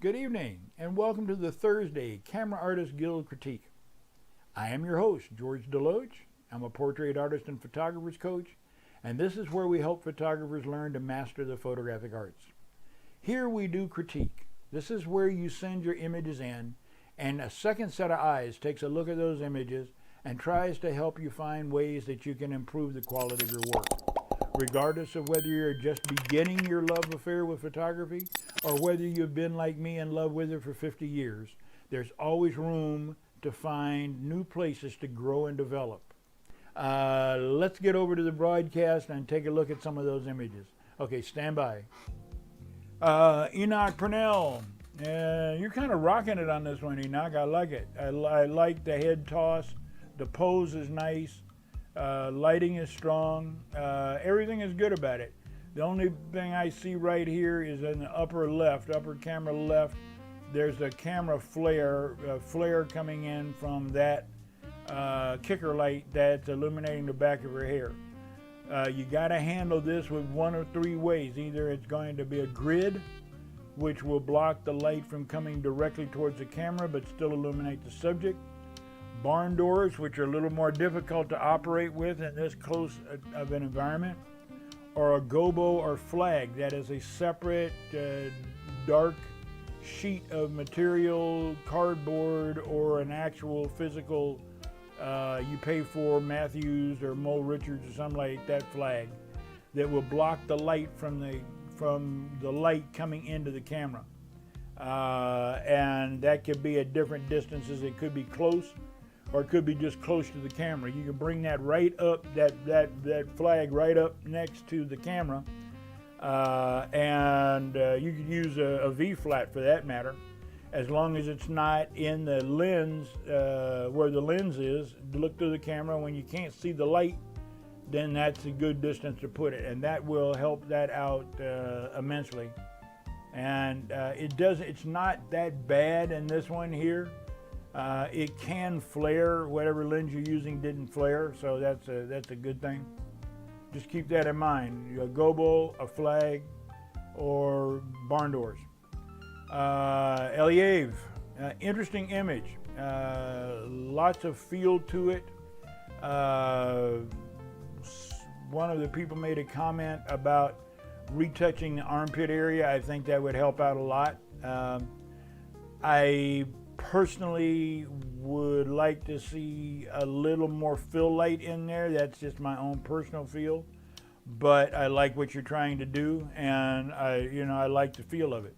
Good evening, and welcome to the Thursday Camera Artist Guild Critique. I am your host, George DeLoache. I'm a portrait artist and photographer's coach, and this is where we help photographers learn to master the photographic arts. Here we do critique. This is where you send your images in, and a second set of eyes takes a look at those images and tries to help you find ways that you can improve the quality of your work. Regardless of whether you're just beginning your love affair with photography or whether you've been like me in love with it for 50 years, there's always room to find new places to grow and develop. Let's get over to the broadcast and take a look at some of those images. Okay, stand by. Enoch Purnell, you're kind of rocking it on this one, Enoch. I like it. I like the head toss. The pose is nice. Lighting is strong. Everything is good about it. The only thing I see right here is in the upper camera left, there's a camera flare coming in from that kicker light that's illuminating the back of her hair. You got to handle this with one of three ways. Either it's going to be a grid, which will block the light from coming directly towards the camera but still illuminate the subject. Barn doors, which are a little more difficult to operate with in this close of an environment, or a gobo or flag that is a separate dark sheet of material, cardboard, or an actual physical you pay for Matthews or Mo Richards or something like that flag that will block the light from the light coming into the camera. And that could be at different distances. It could be close, or it could be just close to the camera. You can bring that right up, that flag right up next to the camera, and you could use a V-flat for that matter, as long as it's not in the lens, where the lens is. Look through the camera. When you can't see the light, then that's a good distance to put it, and that will help that out immensely. And it's not that bad in this one here. It can flare. Whatever lens you're using didn't flare, so that's a good thing. Just keep that in mind. A gobo, a flag, or barn doors. 𝐦𝐤𝐤𝐤, interesting image. Lots of feel to it. One of the people made a comment about retouching the armpit area. I think that would help out a lot. I personally would like to see a little more fill light in there. That's just my own personal feel, but I like what you're trying to do, and I like the feel of it.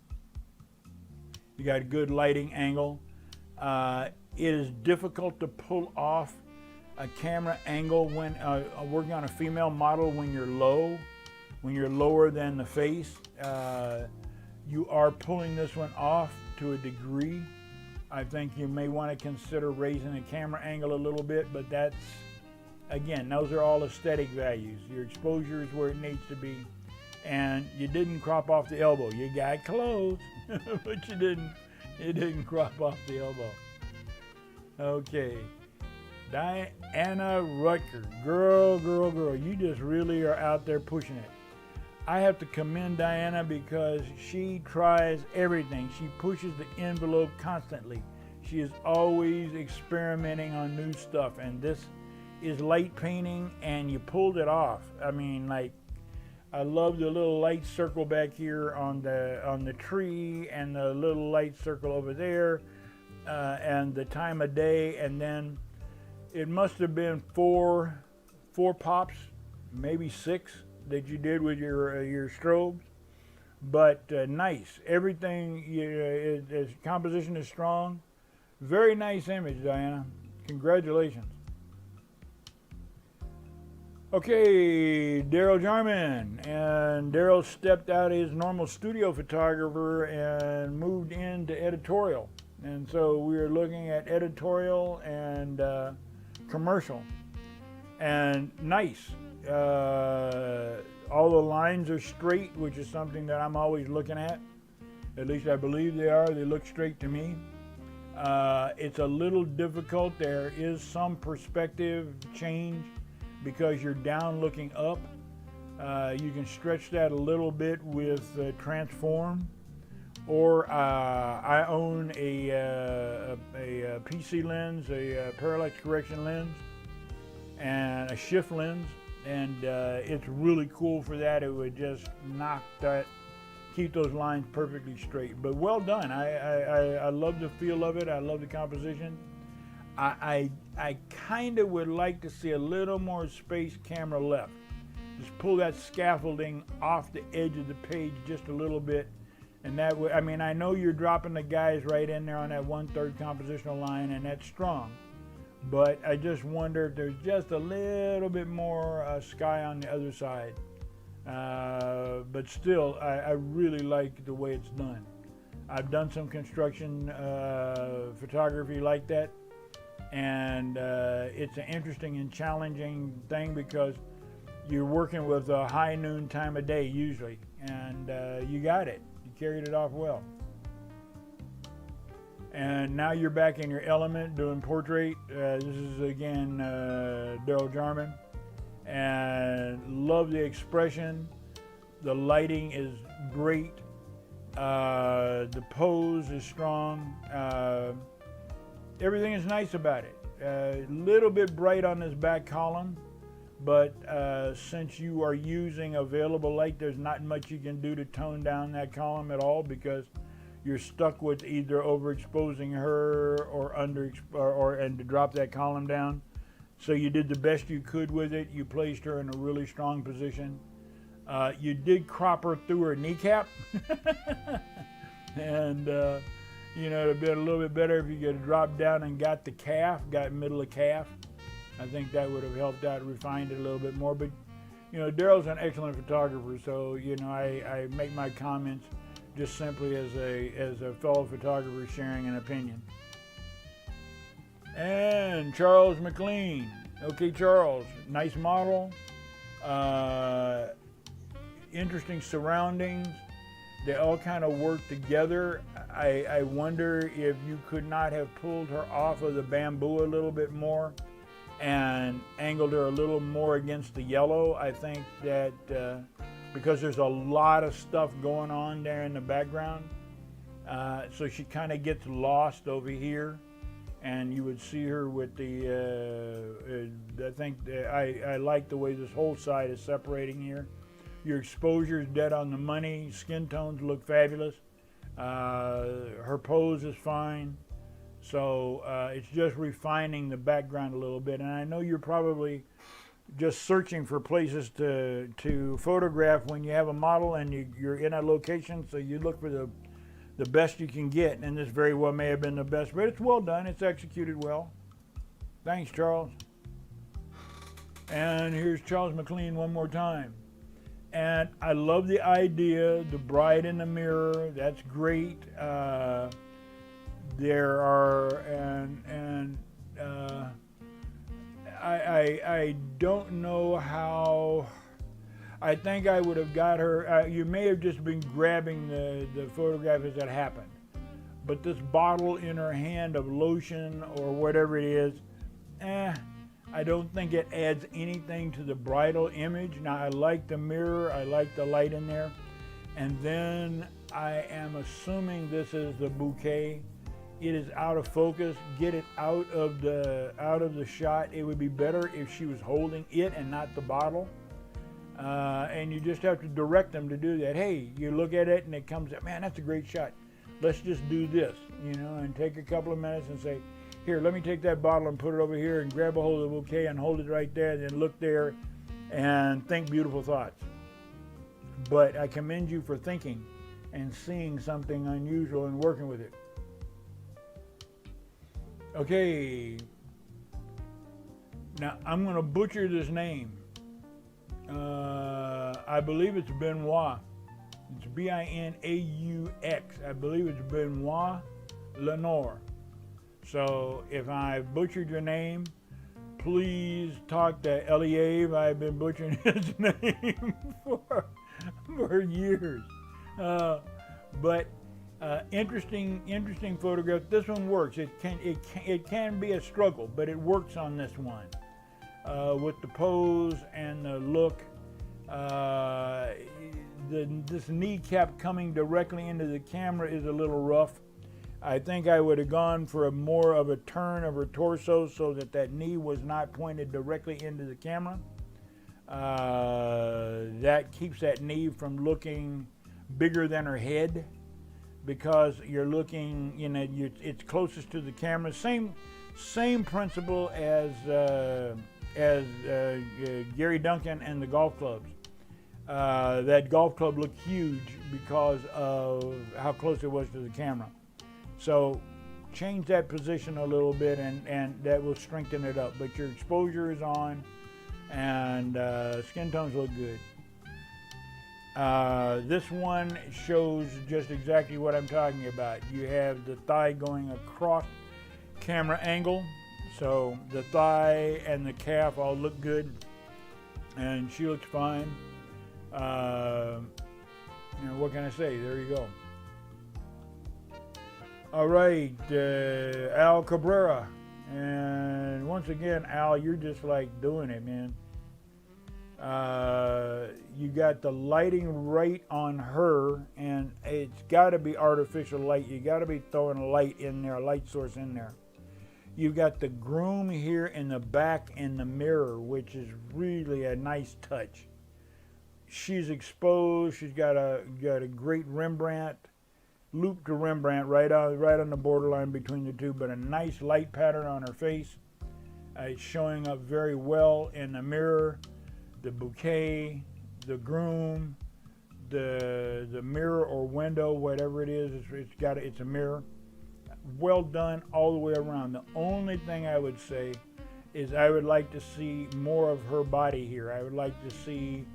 You got a good lighting angle. It is difficult to pull off a camera angle when working on a female model when you're lower than the face. You are pulling this one off to a degree. I think you may want to consider raising the camera angle a little bit, but that's, again, those are all aesthetic values. Your exposure is where it needs to be, and you didn't crop off the elbow. You got close, but you didn't crop off the elbow. Okay, Diana Rutger, girl, you just really are out there pushing it. I have to commend Diana because she tries everything. She pushes the envelope constantly. She is always experimenting on new stuff, and this is light painting, and you pulled it off. I mean, like, I love the little light circle back here on the tree, and the little light circle over there, and the time of day, and then it must have been four pops, maybe 6, that you did with your strobes, but nice. Everything, composition is strong. Very nice image, Diana. Congratulations. Okay, Daryl Jarman, and Daryl stepped out of his normal studio photographer and moved into editorial, and so we are looking at editorial and commercial, and nice. All the lines are straight, which is something that I'm always looking at. At least I believe they are. They look straight to me. It's a little difficult. There is some perspective change because you're down looking up. You can stretch that a little bit with transform, or I own a PC lens, a parallax correction lens, and a shift lens, and it's really cool for that. It would just keep those lines perfectly straight. But well done. I love the feel of it. I love the composition. I kind of would like to see a little more space camera left. Just pull that scaffolding off the edge of the page just a little bit, and that would, I mean, I know you're dropping the guys right in there on that 1/3 compositional line, and that's strong, but I just wonder if there's just a little bit more sky on the other side. But still, I really like the way it's done. I've done some construction photography like that, and it's an interesting and challenging thing because you're working with a high noon time of day usually, and you got it. You carried it off well. And now you're back in your element doing portrait. This is again Daryl Jarman, and love the expression. The lighting is great. The pose is strong. Everything is nice about it. A little bit bright on this back column, but since you are using available light, there's not much you can do to tone down that column at all, because you're stuck with either overexposing her or and to drop that column down. So you did the best you could with it. You placed her in a really strong position. You did crop her through her kneecap, and you know, it'd been a little bit better if you could have dropped down and got the calf, got middle of calf. I think that would have helped out, refined it a little bit more. But you know, Daryl's an excellent photographer, so you know, I make my comments just simply as a fellow photographer sharing an opinion. And Charles McLean. Okay, Charles, nice model, interesting surroundings. They all kind of work together. I wonder if you could not have pulled her off of the bamboo a little bit more and angled her a little more against the yellow. I think that because there's a lot of stuff going on there in the background, so she kind of gets lost over here, and you would see her with the, I like the way this whole side is separating here. Your exposure is dead on the money. Skin tones look fabulous. Her pose is fine. So it's just refining the background a little bit. And I know you're probably just searching for places to photograph when you have a model and you're in a location, so you look for the best you can get. And this very well may have been the best, but it's well done. It's executed well. Thanks, Charles. And here's Charles McLean one more time. And I love the idea, the bride in the mirror. That's great. There are, I don't know how. I think I would have got her. You may have just been grabbing the photograph as it happened, but this bottle in her hand of lotion or whatever it is, I don't think it adds anything to the bridal image. Now, I like the mirror, I like the light in there, and then I am assuming this is the bouquet. It is out of focus. Get it out of the shot. It would be better if she was holding it and not the bottle. And you just have to direct them to do that. Hey, you look at it and it comes up, man, that's a great shot. Let's just do this, you know, and take a couple of minutes and say, here, let me take that bottle and put it over here and grab a hold of the bouquet and hold it right there, and then look there and think beautiful thoughts. But I commend you for thinking and seeing something unusual and working with it. Okay, now I'm going to butcher this name. I believe it's Benoit. It's B-I-N-A-U-X. I believe it's Benoit Lenore. So if I butchered your name, please talk to 𝐥𝐤𝐤𝐤. I've been butchering his name for years. But interesting photograph. This one works. It can be a struggle, but it works on this one with the pose and the look. this kneecap coming directly into the camera is a little rough. I think I would have gone for a more of a turn of her torso so that that knee was not pointed directly into the camera. That keeps that knee from looking bigger than her head, because you're looking, you know, it's closest to the camera. Same principle as Gary Duncan and the golf clubs. That golf club looked huge because of how close it was to the camera. So change that position a little bit, and that will strengthen it up. But your exposure is on, and skin tones look good. This one shows just exactly what I'm talking about. You have the thigh going across camera angle, so the thigh and the calf all look good, and she looks fine. You know, what can I say? There you go. All right, Al Cabrera, and once again, Al, you're just like doing it, man. You got the lighting right on her, and it's got to be artificial light. You got to be throwing a light in there, a light source in there. You got the groom here in the back in the mirror, which is really a nice touch. She's exposed. She's got a great Rembrandt, loop to Rembrandt right on the borderline between the two, but a nice light pattern on her face. It's showing up very well in the mirror. The bouquet, the groom, the mirror or window, whatever it is, it's a mirror. Well done all the way around. The only thing I would say is I would like to see more of her body here. I would like to see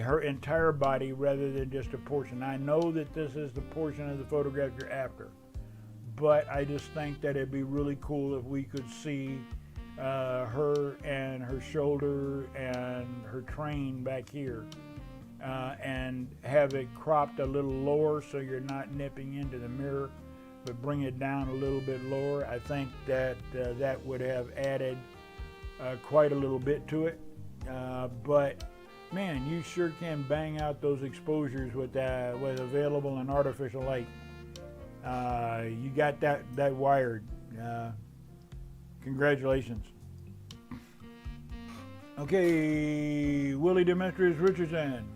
her entire body rather than just a portion. I know that this is the portion of the photograph you're after, but I just think that it'd be really cool if we could see her and her shoulder and her train back here, and have it cropped a little lower so you're not nipping into the mirror, but bring it down a little bit lower. I think that that would have added quite a little bit to it, but man, you sure can bang out those exposures with available and artificial light. You got that wired. Congratulations. Okay, Willie Demetrius Richardson.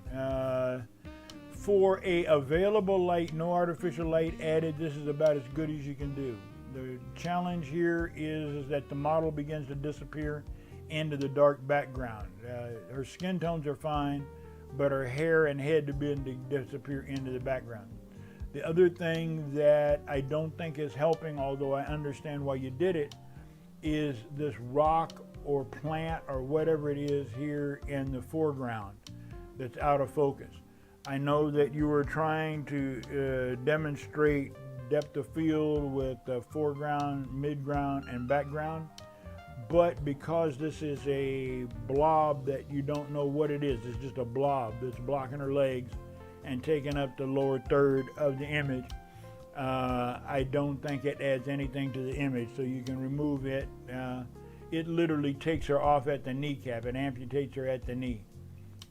For a available light, no artificial light added, this is about as good as you can do. The challenge here is that the model begins to disappear into the dark background. Her skin tones are fine, but her hair and head begin to disappear into the background. The other thing that I don't think is helping, although I understand why you did it, is this rock or plant or whatever it is here in the foreground that's out of focus. I know that you were trying to demonstrate depth of field with the foreground, midground, and background, but because this is a blob that you don't know what it is, it's just a blob that's blocking her legs and taking up the lower third of the image, I don't think it adds anything to the image, so you can remove it. It literally takes her off at the kneecap. It amputates her at the knee.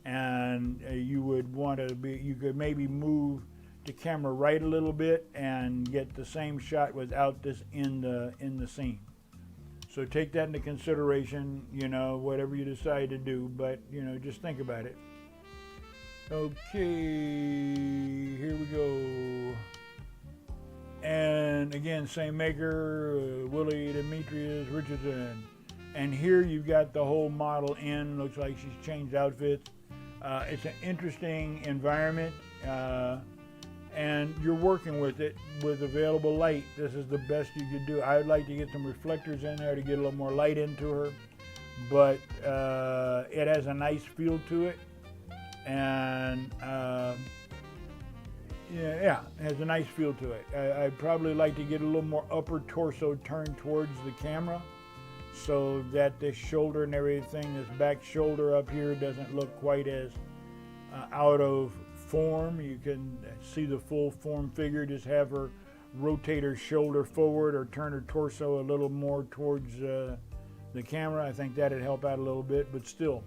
And you would want to you could maybe move the camera right a little bit and get the same shot without this in the scene. So take that into consideration, you know, whatever you decide to do, but, you know, just think about it. Okay, here we go. And again, same maker, Willie Demetrius Richardson. And here you've got the whole model in. Looks like she's changed outfits. It's an interesting environment, and you're working with it with available light. This is the best you could do. I would like to get some reflectors in there to get a little more light into her, but it has a nice feel to it, and yeah, it has a nice feel to it. I'd probably like to get a little more upper torso turned towards the camera, so that this shoulder and everything, this back shoulder up here, doesn't look quite as out of form. You can see the full form figure. Just have her rotate her shoulder forward or turn her torso a little more towards the camera. I think that'd help out a little bit, but still,